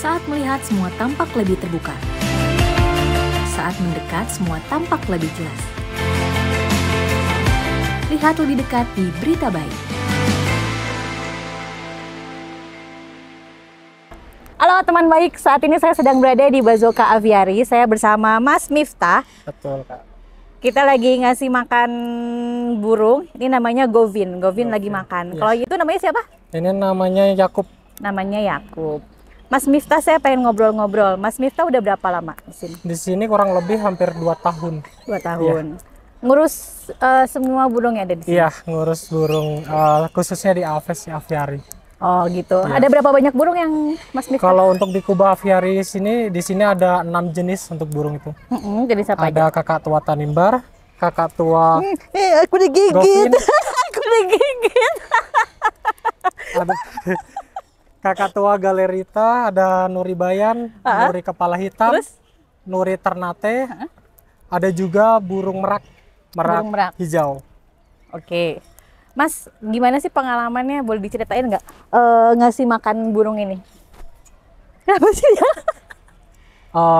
Saat melihat, semua tampak lebih terbuka. Saat mendekat, semua tampak lebih jelas. Lihat lebih dekat di Berita Baik. Halo teman baik, saat ini saya sedang berada di Bazooka Aviary. Saya bersama Mas Miftah. Betul, Kak. Kita lagi ngasih makan burung. Ini namanya Govin. Govin lagi makan. Yes. Kalau itu namanya siapa? Ini namanya Yakub. Namanya Yakub. Mas Miftah, saya pengen ngobrol-ngobrol. Mas Miftah udah berapa lama di sini? Di sini kurang lebih hampir 2 tahun. 2 tahun. Ngurus semua burung yang ada di sini? Iya, ngurus burung khususnya di Aves Aviary. Oh gitu. Iya. Ada berapa banyak burung yang Mas Miftah? Kalau untuk di Kuba Aviary di sini ada 6 jenis untuk burung itu. Jenis apa aja? Ada kakak tua tanimbar, kakak tua Aku digigit. Govin, Aku digigit. ada kakak tua galerita, ada nuri bayan, nuri kepala hitam, Terus? nuri ternate, ada juga burung merak Burung merak. hijau. Oke. Mas, gimana sih pengalamannya? Boleh diceritain nggak ngasih makan burung ini? Kenapa sih ya?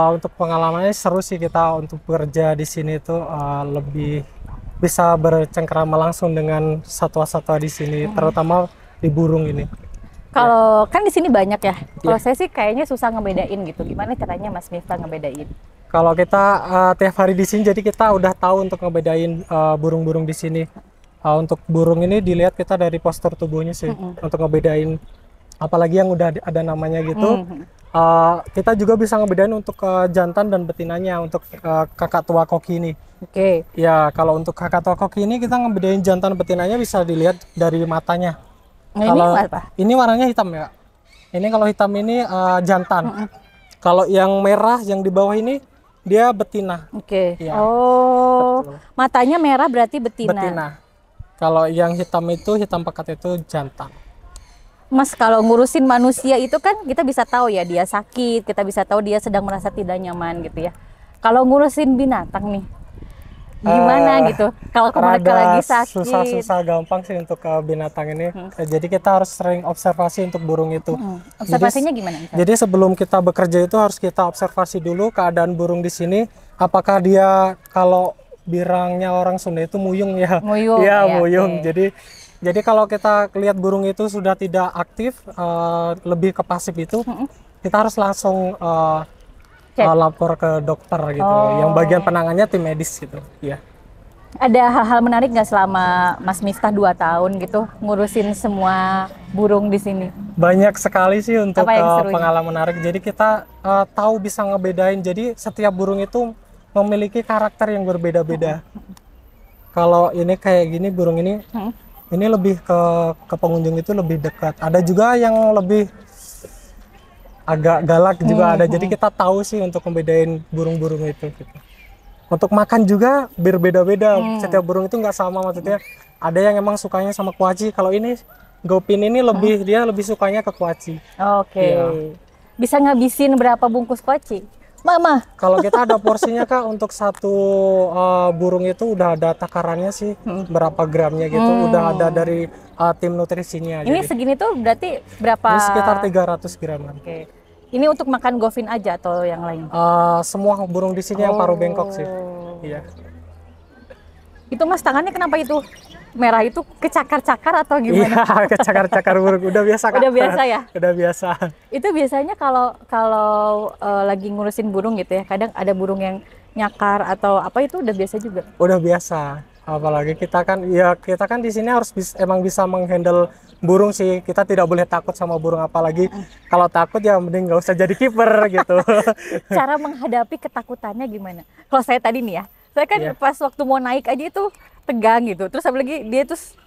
Untuk pengalamannya seru sih, kita untuk bekerja di sini tuh lebih bisa bercengkerama langsung dengan satwa-satwa di sini, terutama di burung ini. Kalau kan di sini banyak ya. Kalau saya sih kayaknya susah ngebedain gitu. Gimana caranya Mas Miftah ngebedain? Kalau kita tiap hari di sini, jadi kita udah tahu untuk ngebedain burung-burung di sini. Untuk burung ini dilihat kita dari postur tubuhnya sih, untuk ngebedain, apalagi yang udah ada namanya gitu. Kita juga bisa ngebedain untuk jantan dan betinanya untuk kakak tua koki ini. Oke. Ya, kalau untuk kakak tua koki ini kita ngebedain jantan betinanya bisa dilihat dari matanya. Nah, Kalau ini apa? ini warnanya hitam ya. Ini kalau hitam ini jantan. Kalau yang merah yang di bawah ini dia betina. Oke. Iya. Oh, Betul. matanya merah berarti betina. Betina. Kalau yang hitam itu, hitam pekat itu jantan. Mas, kalau ngurusin manusia itu kan kita bisa tahu ya dia sakit, kita bisa tahu dia sedang merasa tidak nyaman gitu ya. Kalau ngurusin binatang nih, gimana gitu? Kalau mereka lagi sakit. Susah-susah gampang sih untuk binatang ini. Jadi kita harus sering observasi untuk burung itu. Observasinya gimana? Misalnya? Jadi sebelum kita bekerja itu harus kita observasi dulu keadaan burung di sini. Apakah dia, kalau birangnya orang Sunda itu muyung ya? Muyung. Iya, Ya, muyung. oke. Jadi kalau kita lihat burung itu sudah tidak aktif, lebih ke pasif itu, kita harus langsung lapor ke dokter gitu. Yang bagian penangannya tim medis gitu. Iya. Ada hal-hal menarik nggak selama Mas Miftah 2 tahun gitu ngurusin semua burung di sini? Banyak sekali sih untuk Apa yang serunya? pengalaman menarik. Jadi kita tahu bisa ngebedain. Jadi setiap burung itu memiliki karakter yang berbeda-beda. Kalau ini kayak gini, burung ini lebih ke pengunjung itu lebih dekat. Ada juga yang lebih agak galak juga ada. Jadi kita tahu sih untuk membedain burung-burung itu gitu. Untuk makan juga berbeda-beda. Setiap burung itu nggak sama, maksudnya ada yang emang sukanya sama kuaci. Kalau ini Gopin ini dia lebih sukanya ke kuaci. Oke. Iya. Bisa ngabisin berapa bungkus kuaci? Mama. Kalau kita ada porsinya Kak, untuk satu burung itu udah ada takarannya sih, berapa gramnya gitu, udah ada dari tim nutrisinya. Ini Jadi segini tuh berarti berapa? ini sekitar 300 graman. Oke. Ini untuk makan Govin aja atau yang lain? Semua burung di sini yang paruh bengkok sih. Iya. Itu Mas, tangannya kenapa itu merah, itu kecakar-cakar atau gimana? Iya, kecakar-cakar burung. Udah biasa Kak. Udah biasa ya? Udah biasa. Itu biasanya kalau lagi ngurusin burung gitu ya, kadang ada burung yang nyakar atau apa, itu udah biasa juga? Udah biasa. Apalagi kita kan di sini harus emang bisa menghandle burung sih. Kita tidak boleh takut sama burung, apalagi kalau takut ya mending nggak usah jadi kiper gitu. Cara menghadapi ketakutannya gimana? Kalau saya tadi nih ya, saya kan pas waktu mau naik aja itu tegang gitu. Terus apalagi dia terus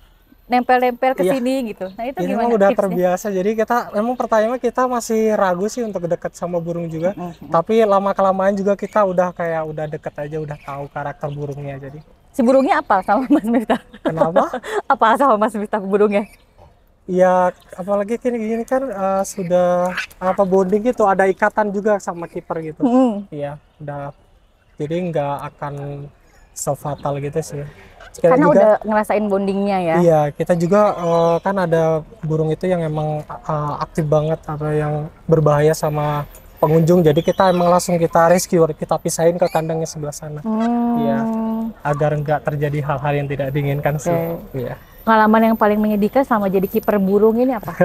nempel-nempel ke sini gitu. Nah itu Ini gimana memang udah tipsnya? terbiasa. Jadi pertama kita masih ragu sih untuk dekat sama burung juga. Tapi lama-kelamaan juga kita udah deket aja, udah tahu karakter burungnya. Jadi Si burungnya apa sama Mas Miftah? kenapa? Apa sama Mas Miftah burungnya? Ya apalagi gini kan sudah bonding gitu, ada ikatan juga sama kiper gitu. Iya, udah. Jadi nggak akan fatal gitu sih. Kita Karena juga, udah ngerasain bondingnya ya. iya, kita juga kan ada burung itu yang emang aktif banget atau yang berbahaya sama pengunjung. Jadi kita emang langsung kita rescue, kita pisahin ke kandangnya sebelah sana. Iya, agar nggak terjadi hal-hal yang tidak diinginkan sih. Iya. Pengalaman yang paling menyedihkan sama jadi kiper burung ini apa?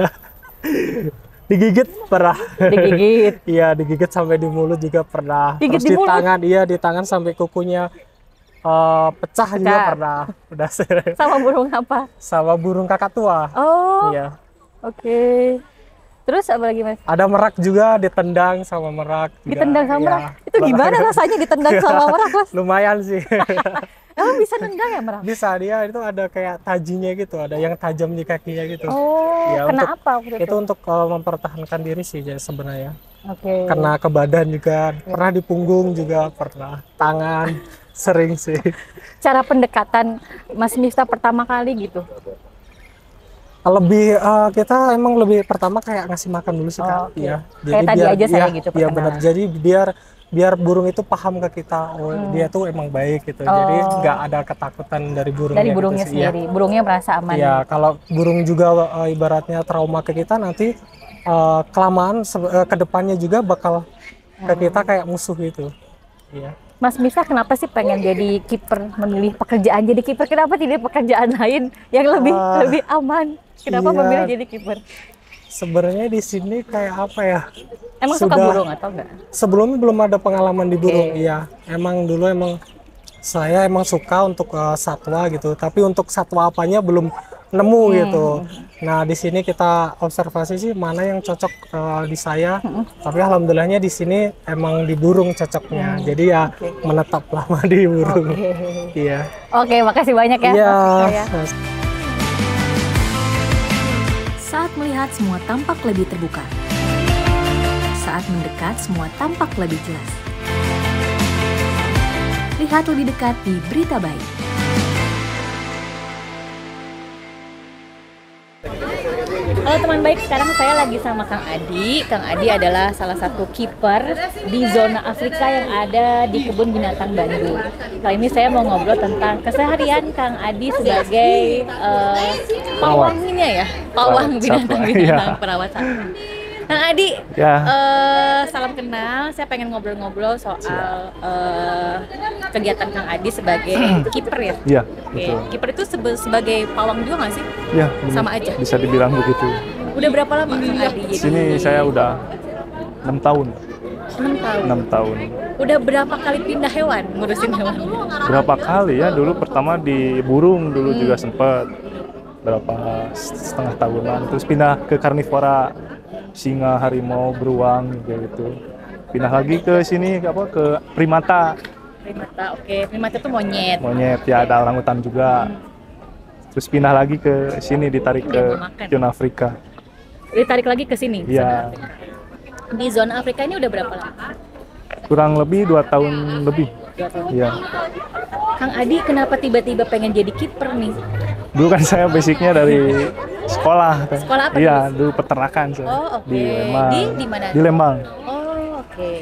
Digigit pernah. Digigit. Iya, digigit sampai di mulut juga pernah. Digigit Terus di di mulut? tangan, iya di tangan sampai kukunya pecah juga pernah. Udah sering. Sama burung apa? Sama burung kakak tua. Oh, Iya. oke. Terus apa lagi Mas? Ada merak juga, ditendang sama merak. juga. Ditendang sama Iya. merak? Itu gimana rasanya ditendang sama merak Mas? Lumayan sih. Emang bisa nendang ya merak? Bisa, dia itu ada kayak tajinya gitu, ada yang tajam di kakinya gitu. Oh, Ya, kena apa waktu Itu itu? untuk mempertahankan diri sih sebenarnya. Oke. Kena ke badan juga, pernah di punggung juga, pernah tangan, sering sih. Cara pendekatan Mas Miftah pertama kali gitu? Lebih kita emang lebih pertama kayak ngasih makan dulu sih Kak. oke. Iya. Kayak tadi aja saya gitu Iya perkenalan. benar. Jadi biar burung itu paham ke kita, oh dia tuh emang baik gitu. Jadi nggak ada ketakutan dari burungnya. Dari burungnya gitu sih. Iya. sendiri, burungnya merasa aman. Iya, kalau burung juga ibaratnya trauma ke kita nanti kelamaan ke depannya juga bakal ke kita kayak musuh gitu. Iya. Mas Miftah kenapa sih pengen jadi kiper, memilih pekerjaan jadi kiper? Kenapa tidak pekerjaan lain yang lebih aman? Kenapa iya. memilih jadi kiper? Sebenarnya di sini kayak apa ya? Emang suka burung atau enggak? Sebelumnya belum ada pengalaman di burung, iya. Emang dulu saya suka untuk satwa gitu, tapi untuk satwa apanya belum nemu gitu. Nah di sini kita observasi sih mana yang cocok di saya, tapi alhamdulillahnya di sini emang di burung cocoknya. Jadi ya menetap lama di burung. Iya. Oke, makasih banyak ya. Iya. Mas. Saat melihat semua tampak lebih terbuka. Saat mendekat semua tampak lebih jelas. Lihat lebih dekat di Berita Baik. Halo teman baik, sekarang saya lagi sama Kang Adi. Kang Adi adalah salah satu kiper di zona Afrika yang ada di Kebun Binatang Bandung. Kali ini saya mau ngobrol tentang keseharian Kang Adi sebagai pawangnya ya, pawang binatang-binatang perawat satwa. Kang Adi, salam kenal. Saya pengen ngobrol-ngobrol soal kegiatan Kang Adi sebagai kiper ya. Iya, Oke. betul. Kiper itu sebagai pawang juga nggak sih? Ya, Sama aja. bisa dibilang begitu. Udah berapa lama Kang Adi Di jadi? sini saya udah 6 tahun. 6 tahun. 6 tahun. Udah berapa kali pindah hewan, ngurusin hewan? Berapa kali ya? Dulu pertama di burung dulu juga sempat berapa setengah tahunan. Terus pindah ke karnivora, singa, harimau, beruang gitu. Pindah lagi ke sini ke primata. Primata, oke. Primata itu monyet. Monyet ya, ada orangutan juga. Terus pindah lagi ke sini, ditarik ke zona Afrika. Ditarik lagi ke sini. Iya. Di zona Afrika ini udah berapa lama? Kurang lebih 2 tahun lebih. 2 tahun. Iya. Kang Adi kenapa tiba-tiba pengen jadi kiper nih? Dulu kan saya basicnya dari sekolah. Sekolah apa Iya, dulu peternakan saya. Oh, oke. Di Lembang. Di mana? Di Lembang. Oh, oke.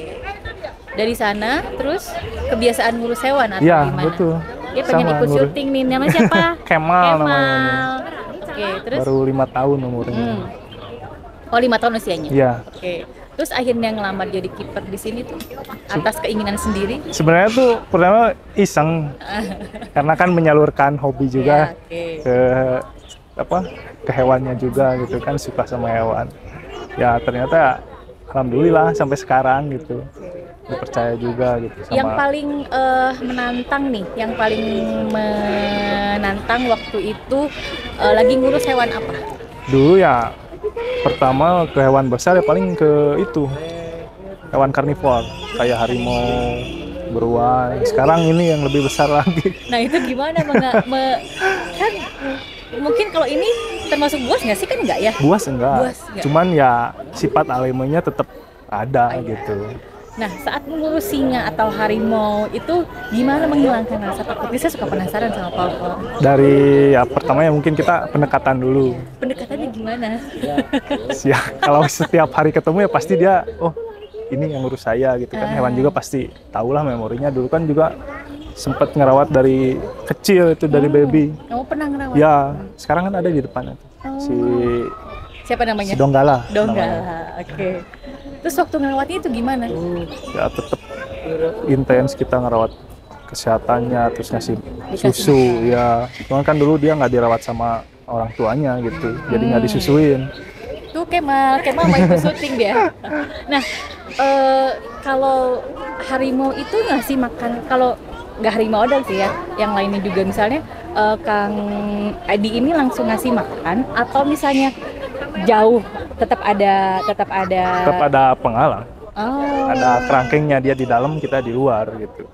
Dari sana terus kebiasaan ngurus hewan atau Iya, gimana? betul. Dia pengen Sama, ikut ngurus. syuting nih. Namanya siapa? Kemal namanya. Oke, terus Baru 5 tahun umurnya. Oh, 5 tahun usianya. Iya. Oke. Terus akhirnya ngelamar jadi kiper di sini tuh atas keinginan sendiri. Sebenarnya tuh pertama iseng. Karena kan menyalurkan hobi juga Ya, oke. ke hewannya juga gitu kan, suka sama hewan. Ya ternyata alhamdulillah sampai sekarang gitu. Percaya juga gitu sama. Yang paling menantang nih, yang paling menantang waktu itu lagi ngurus hewan apa? Dulu ya pertama ke hewan besar ya paling ke itu hewan karnivor kayak harimau, beruang. Sekarang ini yang lebih besar lagi. Nah itu gimana kan mungkin kalau ini termasuk buas nggak sih? Kan nggak ya? Buas enggak. Buas enggak. Cuman ya sifat alemanya tetap ada gitu. Nah saat mengurus singa atau harimau itu gimana menghilangkan rasa takut? Saya suka penasaran sama pawang. Dari ya pertama ya mungkin kita pendekatan dulu. Pendekatannya gimana? Ya kalau setiap hari ketemu ya pasti dia, oh ini yang ngurus saya gitu kan. Hewan juga pasti tahulah memorinya. Dulu kan juga sempat ngerawat dari kecil itu, dari baby. Kamu pernah ngerawat? Ya, sekarang kan ada di depannya tuh. Si Siapa namanya? Donggala. Donggala. Oke. Terus waktu ngerawatnya itu gimana? Ya tetap intens kita ngerawat kesehatannya, terus ngasih susu ya. Cuman kan dulu dia nggak dirawat sama orang tuanya gitu, jadi nggak disusuin. Tuh Kemal main syuting dia. Nah, kalau harimau itu ngasih makan, kalau nggak harimau dong sih ya, yang lainnya juga misalnya Kang Adi ini langsung ngasih makan atau misalnya jauh tetap ada Tetap ada penghalang, ada kerangkengnya, dia di dalam, kita di luar gitu.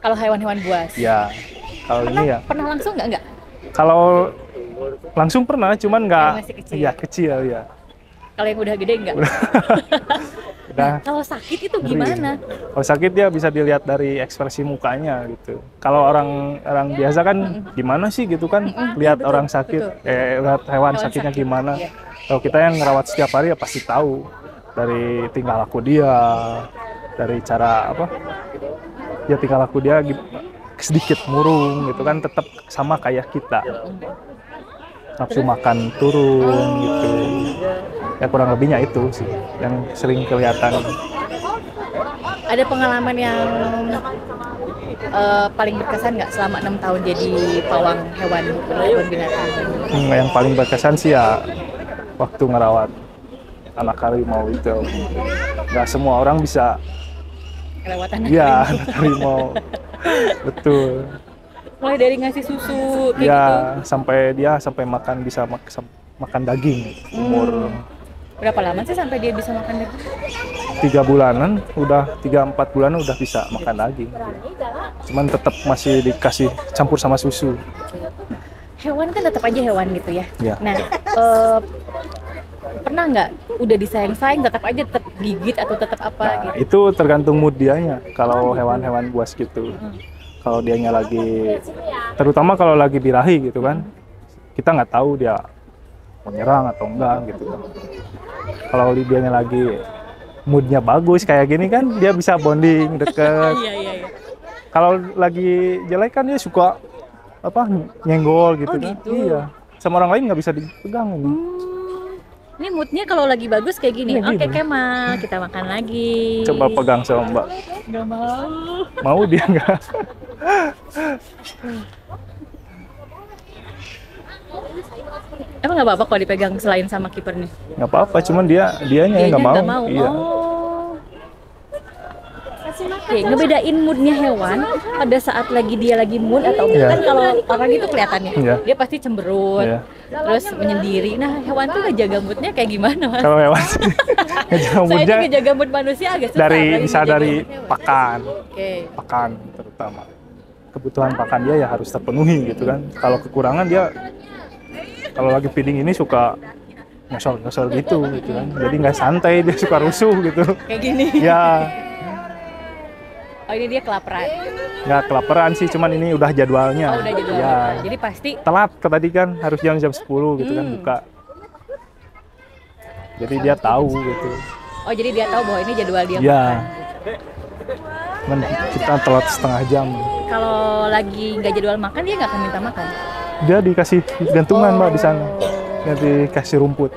Kalau hewan-hewan buas. Ya, kalau ini ya. Pernah langsung nggak? Kalau langsung pernah, cuman nggak. Yang masih kecil. Ya kecil ya. Kalau yang udah gede nggak? Udah. Kalau sakit itu gimana? Kalau sakit dia bisa dilihat dari ekspresi mukanya gitu. Kalau orang biasa kan gimana sih gitu kan, lihat betul, orang sakit, lihat hewan sakitnya sakit, gimana. iya. Kalau kita yang ngerawat setiap hari ya pasti tahu dari tingkah laku dia, dari cara apa, ya tingkah laku dia sedikit murung gitu kan, tetap sama kayak kita. Nafsu makan turun gitu. Ya kurang lebihnya itu sih yang sering kelihatan. Ada pengalaman yang paling berkesan nggak selama 6 tahun jadi pawang hewan binatang? Yang paling berkesan sih ya waktu ngerawat anak harimau itu. Nggak semua orang bisa. Perawatan Iya, anak harimau. Betul. mulai dari ngasih susu kayak Ya, gitu. sampai makan, bisa makan daging umur Berapa lama sih sampai dia bisa makan daging? 3 bulanan, udah 3-4 bulan udah bisa makan daging. Cuman tetap masih dikasih campur sama susu. Hewan kan tetap aja hewan gitu ya. Ya. Nah, pernah nggak udah disayang-sayang tetap aja tetap gigit atau tetap apa Nah, gitu? itu tergantung mood dianya. Kalau hewan-hewan buas gitu, kalau dianya lagi, terutama kalau lagi birahi gitu kan, kita nggak tahu dia menyerang atau enggak gitu kan. Kalau dianya lagi moodnya bagus kayak gini kan, dia bisa bonding deket. Iya. Kalau lagi jelek kan dia suka apa, nyenggol gitu kan. Gitu. Iya, sama orang lain nggak bisa dipegang ini. Ini moodnya kalau lagi bagus kayak gini. Iya, Oke gini. Kemal, kita makan lagi. Coba pegang sama Mbak. Nggak mau. Mau dia nggak? Emang nggak apa-apa kalau dipegang selain sama kiper nih? Nggak apa-apa, cuman dianya Dianya nggak mau. nggak mau. Iya. Oh. Oke, ngebedain moodnya hewan pada saat lagi dia lagi mood atau Iya. kan kalau orang itu kelihatannya Iya. dia pasti cemberut, Iya. terus menyendiri. Nah hewan tuh ngejaga moodnya kayak gimana mas? Kalau hewan sih ngejaga Saya moodnya ini ngejaga mood manusia agak susah. dari apalagi bisa ngejaga dari mood hewan. pakan Oke. terutama kebutuhan pakan dia ya harus terpenuhi gitu kan. Kalau kekurangan dia, kalau lagi feeding ini suka nyosor gitu kan, jadi nggak santai, dia suka rusuh gitu. Kayak gini. Ya Oh ini dia kelaparan. nggak kelaparan sih, cuman ini udah jadwalnya. Oh udah jadwal. Ya Jadi pasti. telat ke tadi kan, harus jam 10 gitu kan buka, jadi dia tahu gitu. Oh jadi dia tahu bahwa ini jadwal dia. Ya, cuman kita telat setengah jam. Kalau lagi nggak jadwal makan dia nggak akan minta makan. Dia dikasih gantungan Mbak di sana, dia dikasih rumput.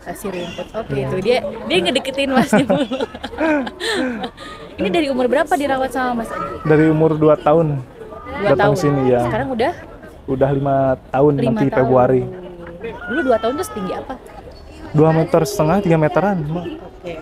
Kasih rumput. Oke itu dia ngedeketin masnya. Ini dari umur berapa dirawat sama Mas Adi? Dari umur 2 tahun 2 datang tahun. sini ya. Sekarang udah Udah 5 tahun 5 nanti tahun. Februari. Dulu 2 tahun tuh setinggi apa? 2,5 meter, 3 meteran Mbak. Oke.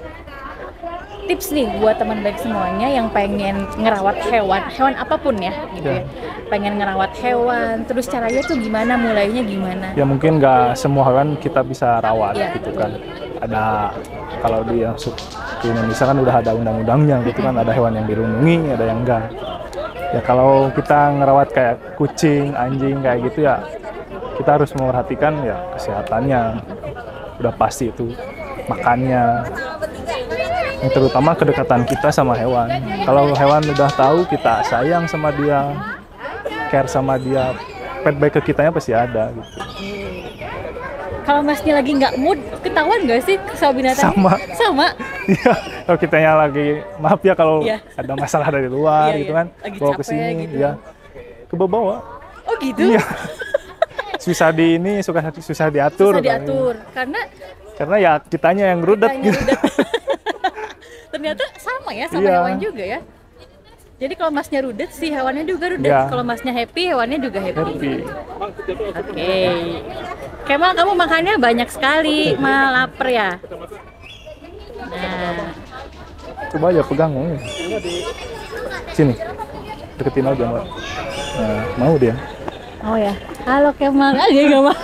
Tips nih buat teman baik semuanya yang pengen ngerawat hewan apapun ya gitu ya. Pengen ngerawat hewan, terus caranya tuh gimana, mulainya gimana? Ya mungkin nggak semua hewan kita bisa rawat Iya. gitu kan. Ada, kalau di Indonesia kan udah ada undang-undangnya gitu kan, ada hewan yang dilindungi, ada yang enggak. Ya kalau kita ngerawat kayak kucing, anjing kayak gitu ya, kita harus memperhatikan ya kesehatannya. Udah pasti itu, makannya. Yang terutama kedekatan kita sama hewan. Kalau hewan udah tahu kita sayang sama dia, care sama dia, pet baik ke kitanya pasti ada gitu. Kalau masnya lagi nggak mood, ketahuan nggak sih sama binatang? Sama. Sama. Iya, kalau kitanya lagi, maaf ya kalau Iya. ada masalah dari luar Iya, gitu iya. kan, Lagi bawa ke capek sini, gitu. ya ke bawah. Oh gitu. Iya. Susah susah diatur. Susah diatur Karena ya kitanya yang rudet kitanya gitu. rudet. Ternyata sama ya sama Iya. hewan juga ya. Jadi kalau masnya rudet, si hewannya juga rudet. Iya. Kalau masnya happy, hewannya juga happy. Happy. Oke. Kemal, kamu makannya banyak sekali, mal lapar ya. Nah, Coba aja pegang. Sini. Deketin aja, Mbak. Nah, mau dia. oh ya. Halo Kemal, dia nggak mau.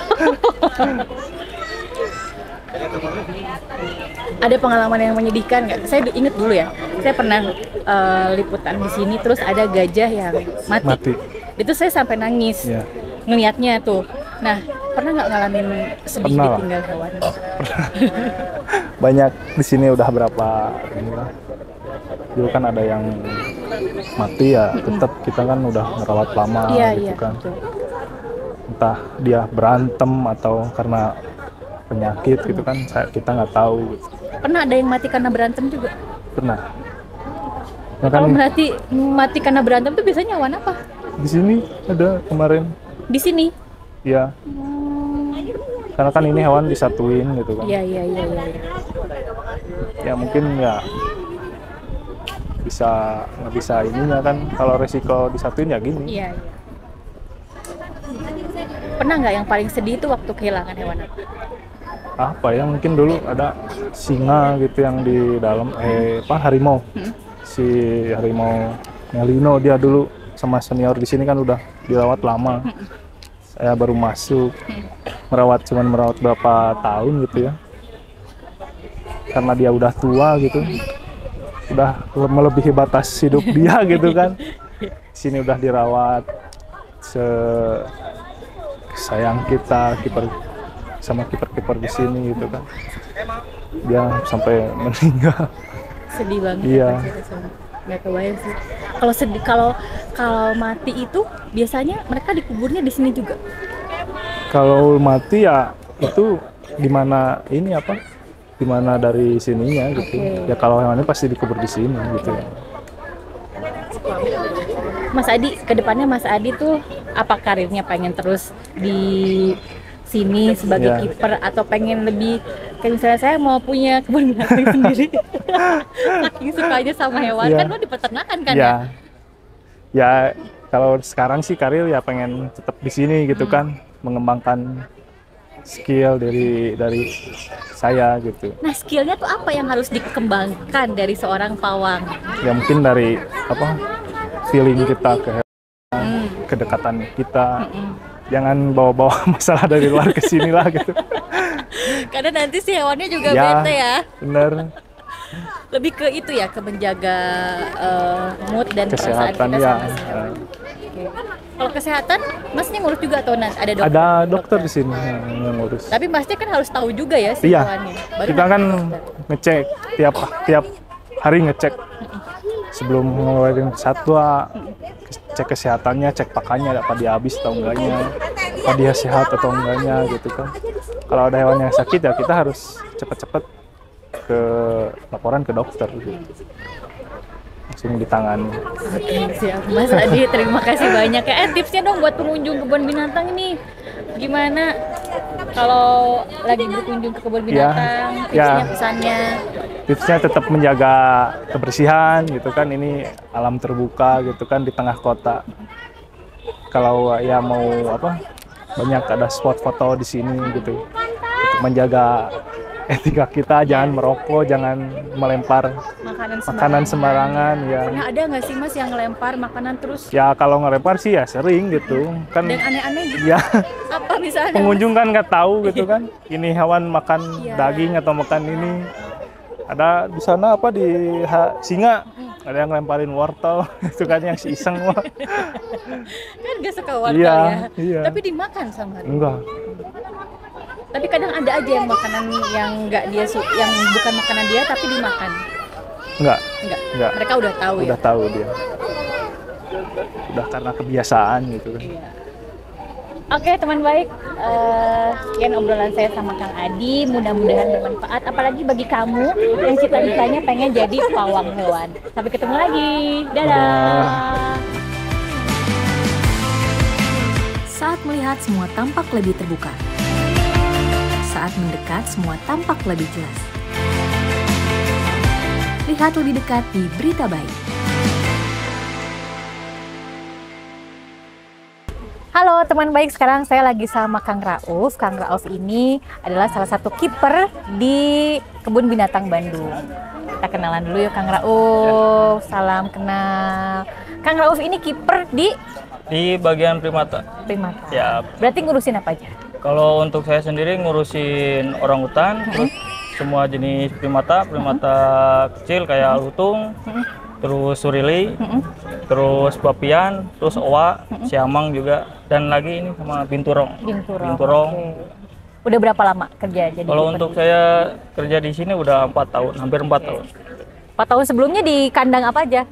Ada pengalaman yang menyedihkan nggak? Saya inget dulu ya. Saya pernah liputan di sini, terus ada gajah yang mati. Itu saya sampai nangis Iya. ngelihatnya tuh. Nah, pernah nggak ngalamin sedih Pernah lah. ditinggal hewan? Banyak di sini udah berapa inilah. Dulu kan ada yang mati ya, tetap kita kan udah ngerawat lama Iya, gitu iya. kan. Betul. Entah dia berantem atau karena penyakit gitu kan, kita nggak tahu. Pernah ada yang mati karena berantem juga? Pernah. Ya kan Kalau mati karena berantem tuh biasanya hewan apa? di sini ada kemarin, Di sini? ya. Karena kan ini hewan disatuin gitu kan. Iya, iya, iya, iya. Ya mungkin ya nggak bisa ininya kan, kalau resiko disatuin ya gini. Iya, iya. Pernah nggak yang paling sedih itu waktu kehilangan hewan apa? Apa ya, mungkin dulu ada singa gitu yang di dalam harimau. Si harimau Melino, dia dulu sama senior di sini kan udah dirawat lama. Saya baru masuk, merawat berapa tahun gitu ya. Karena dia udah tua gitu, udah melebihi batas hidup dia gitu kan. Sini udah dirawat sayang kita, kiper di sini gitu kan. Dia sampai meninggal. Sedih banget. Iya. Ya, pasti rasanya. Nggak kebayang sih. Kalau sedih, kalau mati itu biasanya mereka dikuburnya di sini juga. Kalau mati ya itu gimana ini apa? Gimana dari sininya gitu. Oke. Ya kalau hewannya pasti dikubur di sini gitu. Mas Adi, kedepannya Mas Adi tuh apa karirnya, pengen terus di sini sebagai Iya. kiper atau pengen lebih kayak misalnya saya mau punya kebun binatang sendiri, saking sukanya sama hewan. Iya. Kan lo di peternakan kan Ya, ya kalau sekarang sih karir ya pengen tetap di sini gitu kan, mengembangkan skill dari saya gitu. Nah, skillnya tuh apa yang harus dikembangkan dari seorang pawang? Ya mungkin dari apa, feeling kita ke hewan, kedekatan kita. Jangan bawa-bawa masalah dari luar ke sini lah gitu. Karena nanti si hewannya juga Ya. bete ya. Bener. Lebih ke itu ya, ke menjaga mood dan perasaan Kesehatan kita ya. sama si hewan. Oke. Kalau kesehatan, masnya ngurus juga atau ada dokter? Ada dokter di sini yang ngurus. Tapi masnya kan harus tahu juga ya si Iya. hewannya. Baru Kita nanti kan ke dokter. ngecek tiap hari ngecek sebelum ngeluarin satwa, cek kesehatannya, cek pakannya apa dia habis atau enggaknya, apa dia sehat atau enggaknya gitu kan. Kalau ada hewan yang sakit ya kita harus cepet-cepet ke laporan ke dokter gitu. Langsung ditangani. Oke, siap. Mas Adi, terima kasih banyak ya. Tipsnya dong buat pengunjung kebun binatang ini. Gimana kalau lagi berkunjung ke kebun Ya, binatang? ya. Tipsnya, pesannya. Tipsnya tetap menjaga kebersihan gitu kan, ini alam terbuka gitu kan di tengah kota. Kalau ya mau apa, banyak ada spot foto di sini gitu. Untuk menjaga etika kita, jangan merokok, jangan melempar makanan sembarangan ya. Pernah ada nggak sih Mas yang ngelempar makanan terus Ya kalau ngelempar sih ya sering gitu kan. dan aneh-aneh gitu? Ya Apa misalnya? pengunjung kan nggak tahu gitu kan, ini hewan makan Iya. daging atau makan ini. Ada di sana apa di singa, ada yang lemparin wortel itu kan, yang si iseng mah. Kan gak suka wortel Iya, ya. iya. Tapi dimakan sama dia. Enggak, Tapi kadang ada aja yang makanan yang nggak dia yang bukan makanan dia tapi dimakan. enggak, Enggak. Mereka udah tahu ya. udah tahu dia. Udah karena kebiasaan gitu kan. Iya. Oke teman baik, sekian obrolan saya sama Kang Adi, mudah-mudahan bermanfaat apalagi bagi kamu yang cita-citanya pengen jadi pawang hewan. Sampai ketemu lagi, dadah. Saat melihat semua tampak lebih terbuka. Saat mendekat semua tampak lebih jelas. Lihat lebih dekat di Berita Baik. Halo teman baik, sekarang saya lagi sama Kang Rauf. Kang Rauf ini adalah salah satu kiper di Kebun Binatang Bandung. Kita kenalan dulu yuk Kang Rauf. Salam kenal. Kang Rauf ini kiper di bagian primata. primata. Ya, Berarti ngurusin apa aja? kalau untuk saya sendiri ngurusin orangutan, terus semua jenis primata kecil kayak lutung, terus surili, terus bapian, terus owa, siamang juga, dan lagi ini sama binturong. Binturong. Oke. Udah berapa lama kerja jadi Kalau kiper untuk di- saya kerja di sini udah 4 tahun, hampir 4 tahun. 4 tahun sebelumnya di kandang apa aja?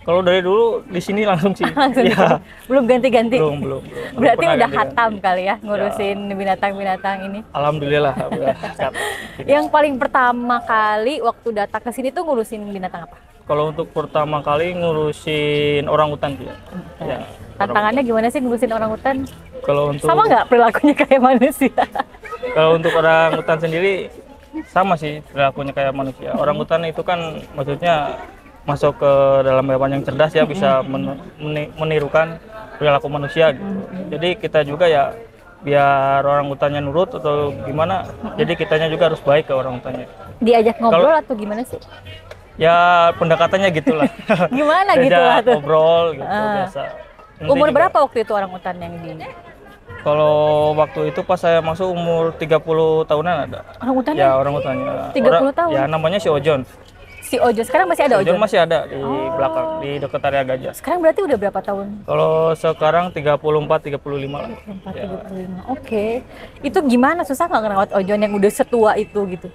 Kalau dari dulu di sini langsung sih. Langsung Ya, belum ganti-ganti. belum. Berarti pernah udah ganti-ganti. hatam kali ya ngurusin binatang-binatang ini. Alhamdulillah udah siap. Yang paling pertama kali waktu datang ke sini tuh ngurusin binatang apa? Kalau untuk pertama kali ngurusin orangutan sih. Ya. Tantangannya gimana sih ngurusin orangutan? Kalau untuk Sama nggak perilakunya kayak manusia? Kalau untuk orangutan sendiri sama sih perilakunya kayak manusia. Orangutan itu kan maksudnya masuk ke dalam hewan yang cerdas ya, bisa menirukan perilaku manusia gitu. Jadi kita juga ya biar orangutannya nurut atau gimana, jadi kitanya juga harus baik ke orangutannya. Diajak ngobrol atau gimana sih? Ya pendekatannya gitulah. Gimana gitu Diajak lah tuh? ngobrol gitu biasa. Nanti Umur juga- berapa waktu itu orangutan yang di Kalau waktu itu pas saya masuk umur 30 tahunan ada. orangutannya? Ya orangutannya. 30 tahun? Ya namanya si Ojon. Si Ojo sekarang masih ada Ojon Ojo? masih ada di belakang, di dekat area gajah. Sekarang berarti udah berapa tahun? Kalau sekarang 34-35 lah. 35. Oke. Itu gimana, susah nggak ngerawat Ojon yang udah setua itu gitu?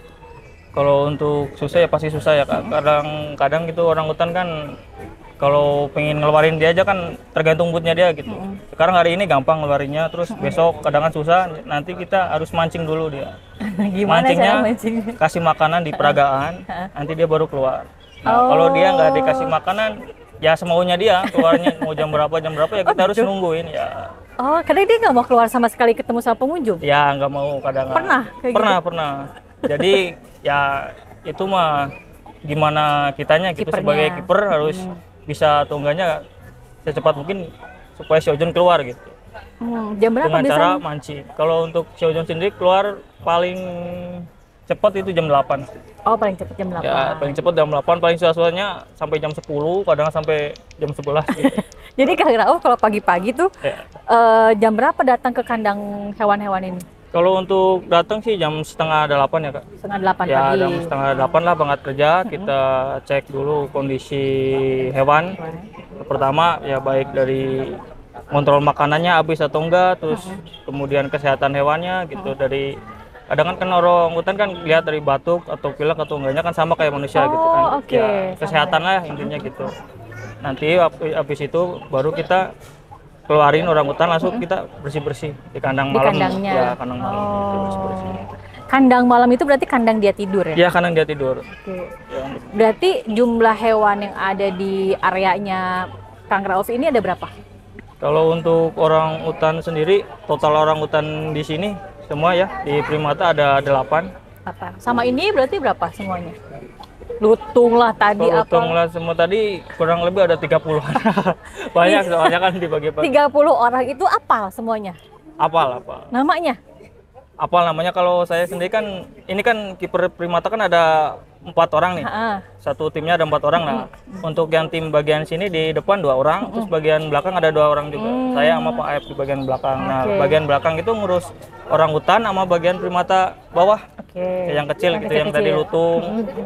Kalau untuk susah ya pasti susah ya Kak. Kadang-kadang gitu orangutan kan kalau pengen ngeluarin dia aja kan tergantung moodnya dia gitu. Sekarang hari ini gampang ngeluarinnya, terus besok kadang kan susah. Nanti kita harus mancing dulu dia. Gimana Mancingnya cara mancingnya? kasih makanan di peragaan, nanti dia baru keluar. Nah, kalau dia nggak dikasih makanan, ya semaunya dia keluarnya mau jam berapa ya kita harus nungguin ya. Oh, karena dia nggak mau keluar sama sekali ketemu sama pengunjung? Ya nggak mau kadang. Pernah kayak Pernah. Jadi ya itu mah gimana kitanya gitu Kipernya. sebagai kiper harus bisa atau enggaknya secepat mungkin supaya si Ojon keluar gitu. Jam berapa Dengan cara biasanya? mancing. Kalau untuk si Ojon sendiri keluar paling cepat itu jam 8. Oh, paling cepat jam 8. Ya, paling cepat jam 8, paling susah-susahnya sampai jam 10, kadang sampai jam 11 gitu. Jadi Kang Rauf kalau pagi-pagi tuh Ya. jam berapa datang ke kandang hewan-hewan ini? Kalau untuk datang sih jam setengah 8 ya Kak. Setengah 8 Ya pagi. jam setengah 8 lah berangkat kerja, kita cek dulu kondisi hewan. Pertama ya baik dari kontrol makanannya habis atau enggak, terus kemudian kesehatan hewannya gitu. Dari kadang kan orangutan kan lihat dari batuk atau pilek atau enggaknya kan sama kayak manusia gitu kan. Oh, oke. Ya, kesehatan lah intinya gitu. Nanti habis itu baru kita keluarin orangutan, langsung kita bersih-bersih di kandang Di malam. kandangnya. Ya, kandang malam gitu, bersih-bersih. Kandang malam itu berarti kandang dia tidur ya? Ya, kandang dia tidur. Oke. Ya, Berarti jumlah hewan yang ada di areanya Kang Rauf ini ada berapa? kalau untuk orangutan sendiri, total orangutan di sini semua ya di Primata ada 8. Apa? Sama ini berarti berapa semuanya? Lutung lah tadi Kalau apa? hitung lah semua tadi kurang lebih ada 30-an. Banyak soalnya kan dibagi-bagi. 30 orang itu apal semuanya? Apal. Namanya? Apal namanya. Kalau saya sendiri kan ini kan kiper Primata kan ada 4 orang nih. Heeh. Satu timnya ada 4 orang. Nah, untuk yang tim bagian sini di depan 2 orang, terus bagian belakang ada 2 orang juga. Saya sama Pak Aep di bagian belakang. Nah, Oke. bagian belakang itu ngurus orangutan sama bagian primata bawah. Oke. Yang kecil gitu, yang tadi kecil-kecil. lutung,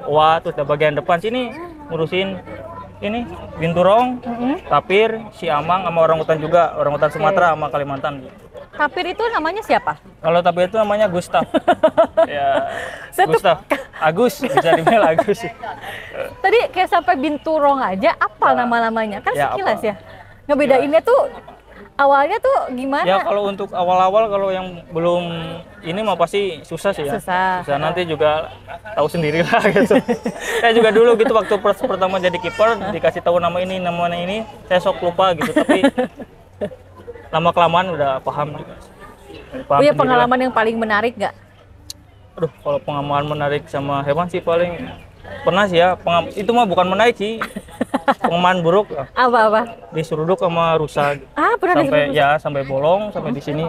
owa, terus di bagian depan sini ngurusin ini binturong, tapir, siamang sama orangutan juga, orangutan Sumatera sama Kalimantan. Tapir itu namanya siapa? Kalau tapir itu namanya Gustav. Ya, Saya tuh- Gustav. Agus, bisa dibilang Agus. Tadi kayak sampai binturong aja apal nama-namanya. Kan Ya, sekilas apal. ya. Ngebedainnya tuh awalnya tuh gimana? Ya kalau untuk awal-awal kalau yang belum ini mah pasti susah sih ya. Susah. Nanti juga tahu sendiri lah gitu. Saya juga dulu gitu waktu pertama jadi kiper dikasih tahu nama ini, saya sok lupa gitu. Tapi lama kelamaan udah paham juga. Punya pengalaman yang paling menarik nggak? Aduh, kalau pengalaman menarik sama hewan sih paling pernah sih ya. Itu mah bukan menarik sih. Pengalaman buruk. Apa? Diseruduk sama rusa. Pernah sampai diseruduk? ya sampai bolong sampai di sini.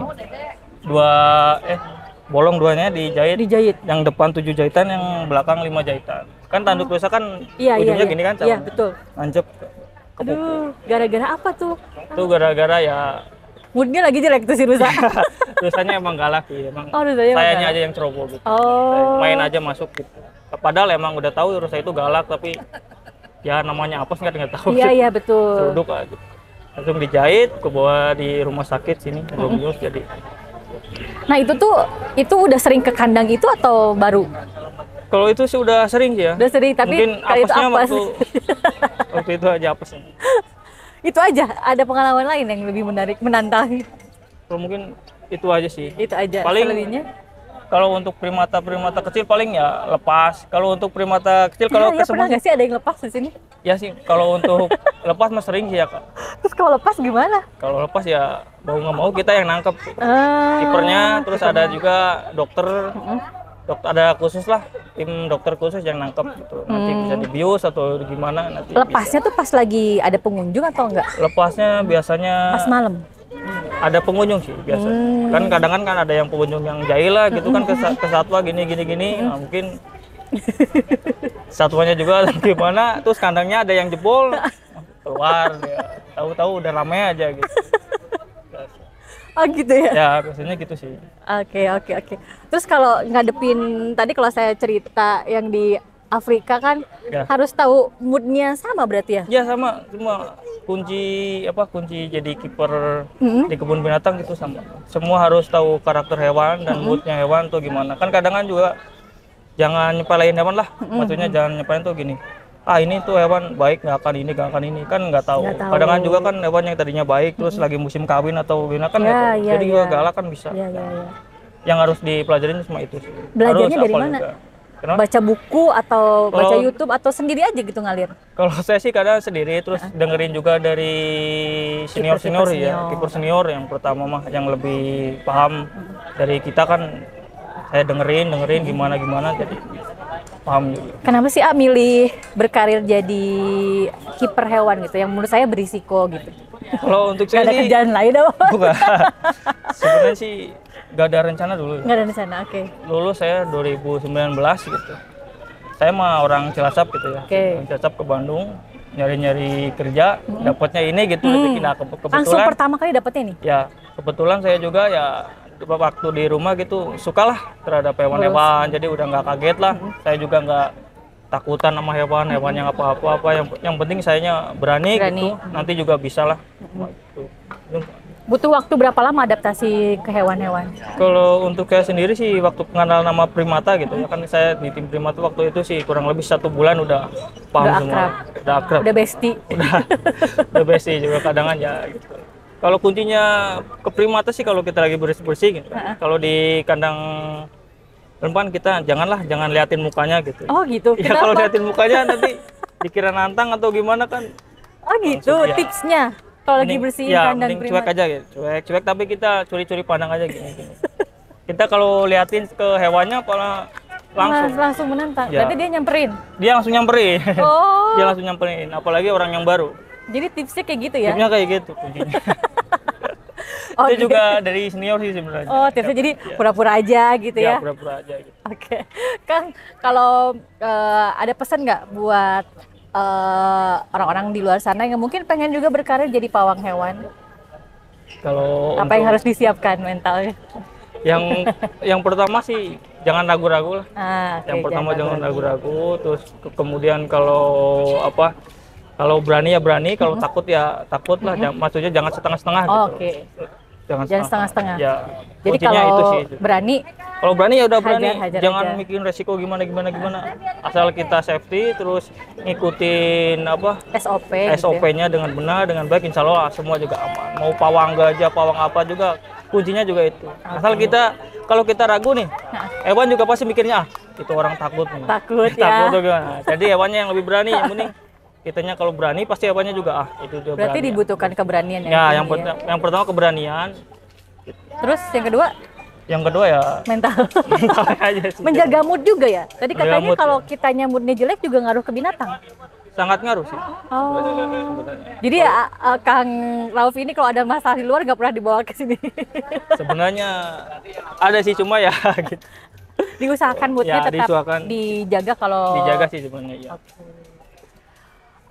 Bolong duanya dijahit. Yang depan 7 jahitan, yang belakang 5 jahitan. Kan tanduk rusa kan ujungnya gini kan. Iya, betul. Nancep. Aduh, gara-gara apa tuh? Itu gara-gara ya Moodnya lagi jelek tuh si rusa. rusanya emang galak sih. Emang rusanya sayanya galak. aja yang ceroboh gitu. Oh. Main aja masuk gitu. Padahal emang udah tahu rusa itu galak, tapi ya namanya apes nggak tahu. Iya betul. Seruduk aja. Langsung dijahit, ke bawah di rumah sakit sini, Domius jadi. Nah itu udah sering ke kandang itu atau baru? Kalau itu sih udah sering sih ya. Udah sering, tapi mungkin kali itu apesnya apes. waktu itu aja apesnya. Itu aja, ada pengalaman lain yang lebih menarik, menantang? Kalau mungkin itu aja sih. Itu aja. Paling selebihnya? kalau untuk primata kecil paling ya lepas. Kalau untuk primata kecil kalau Ya, pernah nggak sih ada yang lepas di sini? Ya sih, kalau untuk lepas mah sering sih ya Kak. Terus kalau lepas gimana? Kalau lepas ya mau nggak mau kita yang nangkep. Ah, Kipernya, terus ada juga dokter, ada khusus lah, tim dokter khusus yang nangkep gitu. Nanti bisa dibius atau gimana nanti. Lepasnya tuh pas lagi ada pengunjung atau enggak? Lepasnya biasanya Pas malam. ada pengunjung sih biasanya. Kan kadang kan ada yang pengunjung yang jahil lah gitu kan ke satwa gini. Nah, mungkin satwanya juga gimana, terus kandangnya ada yang jebol, keluar dia. Tahu-tahu udah ramai aja gitu. Oh gitu ya? Ya biasanya gitu sih. Oke. Terus kalau ngadepin tadi kalau saya cerita yang di Afrika kan Ya. harus tahu moodnya sama berarti ya? Ya sama, cuma kunci jadi kiper di kebun binatang itu sama. Semua harus tahu karakter hewan dan moodnya hewan tuh gimana. Kan kadang juga jangan nyepelein hewan lah. Maksudnya jangan nyepelein tuh gini. Ini tuh hewan baik nggak akan ini kan nggak tahu. Nggak tahu. Kadang juga kan hewan yang tadinya baik terus lagi musim kawin atau gimana kan nggak tahu. Jadi juga galak kan bisa. Iya. Yang harus dipelajarin cuma itu sih. Belajarnya Harus dari hafal mana? juga. Kenapa? Baca buku atau baca Kalau- YouTube atau sendiri aja gitu ngalir? Kalau saya sih kadang sendiri terus dengerin juga dari senior Kiper ya, kiper senior yang pertama mah yang lebih paham dari kita kan saya dengerin gimana jadi paham juga. Kenapa sih milih berkarir jadi kiper hewan gitu? Yang menurut saya berisiko gitu. Kalau untuk Gak saya ada sih kerjaan lain apa? bukan. Sebenarnya sih gak ada rencana dulu. Nggak ada di sana, oke. Lulus saya 2019 gitu. Saya mah orang Cilacap gitu ya. Oke. Orang Cilacap ke Bandung nyari kerja, dapatnya ini gitu rezeki. Nah, Langsung kebetulan pertama kali dapetnya nih? ya kebetulan saya juga ya waktu di rumah gitu sukalah terhadap hewan-hewan, jadi udah nggak kaget lah. Saya juga nggak takutan sama hewan yang apa yang penting sayanya berani gitu, nanti juga bisa lah. Butuh waktu berapa lama adaptasi ke hewan-hewan? Kalau untuk saya sendiri sih waktu pengenalan nama primata gitu ya, kan saya di tim primata waktu itu sih kurang lebih 1 bulan udah paham Udah semua, udah akrab, Udah bestie? udah basic juga kadang ya gitu. Kalau kuncinya ke primata sih kalau kita lagi bersih gitu. Kalau di kandang lempan kita jangan liatin mukanya gitu. Oh gitu, Ya kalau kenapa? liatin mukanya nanti dikira nantang atau gimana kan. Oh gitu, Langsung, ya. tipsnya kalau lagi Mending- bersihin ya, kandang mending primata. cuek aja gitu. Cuek tapi kita curi-curi pandang aja gini. Kita kalau liatin ke hewannya malah langsung menantang. Ya. Berarti dia nyamperin. dia langsung nyamperin. Oh, Dia langsung nyamperin, apalagi orang yang baru. jadi tipsnya kayak gitu ya? Tipsnya kayak gitu kuncinya. Oke. Itu juga dari senior sih sebenarnya. Oh, tipsnya jadi pura-pura aja gitu Ya, ya? pura-pura aja gitu. Oke, Kang, kalau ada pesan nggak buat orang-orang di luar sana yang mungkin pengen juga berkarir jadi pawang hewan? Kalau Apa yang harus disiapkan mentalnya? yang pertama sih jangan ragu-ragu lah. Oke, Yang pertama jangan ragu-ragu. ragu-ragu, terus kemudian kalau berani ya berani, kalau takut ya takut lah. Maksudnya jangan setengah-setengah Oh, gitu. oke. Jangan setengah-setengah. Ya, Jadi kuncinya kalau itu sih. berani, Kalau berani ya udah berani, hajar jangan aja. mikirin resiko gimana. Asal kita safety, terus ngikutin apa SOP gitu ya. SOP-nya dengan benar, dengan baik, insya Allah semua juga aman. Mau pawang gajah, pawang apa juga, kuncinya juga itu. Asal kita, kalau kita ragu nih, hewan juga pasti mikirnya, itu orang takut nih. Takut ya. Takut tuh gimana. Jadi hewannya yang lebih berani, yang penting kitanya kalau berani pasti hewannya juga itu dia Berarti berani. dibutuhkan keberanian ya. Ya, ini yang pertama keberanian, Terus yang kedua yang kedua ya mental. mental aja sih. Menjaga mood juga ya. Tadi Menjaga katanya mood, kalau ya. kitanya moodnya jelek juga ngaruh ke binatang. Sangat ngaruh sih. Oh. Jadi ya Kang Rauf ini kalau ada masalah di luar nggak pernah dibawa ke sini. Sebenarnya ada sih, cuma ya gitu. Diusahakan moodnya Ya, tetap diusahakan. dijaga kalau. Dijaga sih sebenarnya ya.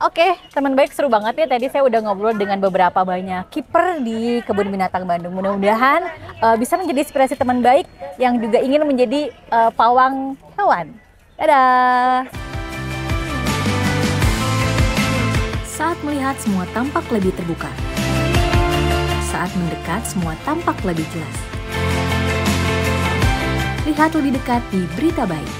Oke, teman baik, seru banget ya. Tadi saya udah ngobrol dengan beberapa banyak kiper di Kebun Binatang Bandung. Mudah-mudahan bisa menjadi inspirasi teman baik yang juga ingin menjadi pawang hewan. Dadah! Saat melihat semua tampak lebih terbuka. Saat mendekat semua tampak lebih jelas. Lihat lebih dekat di Berita Baik.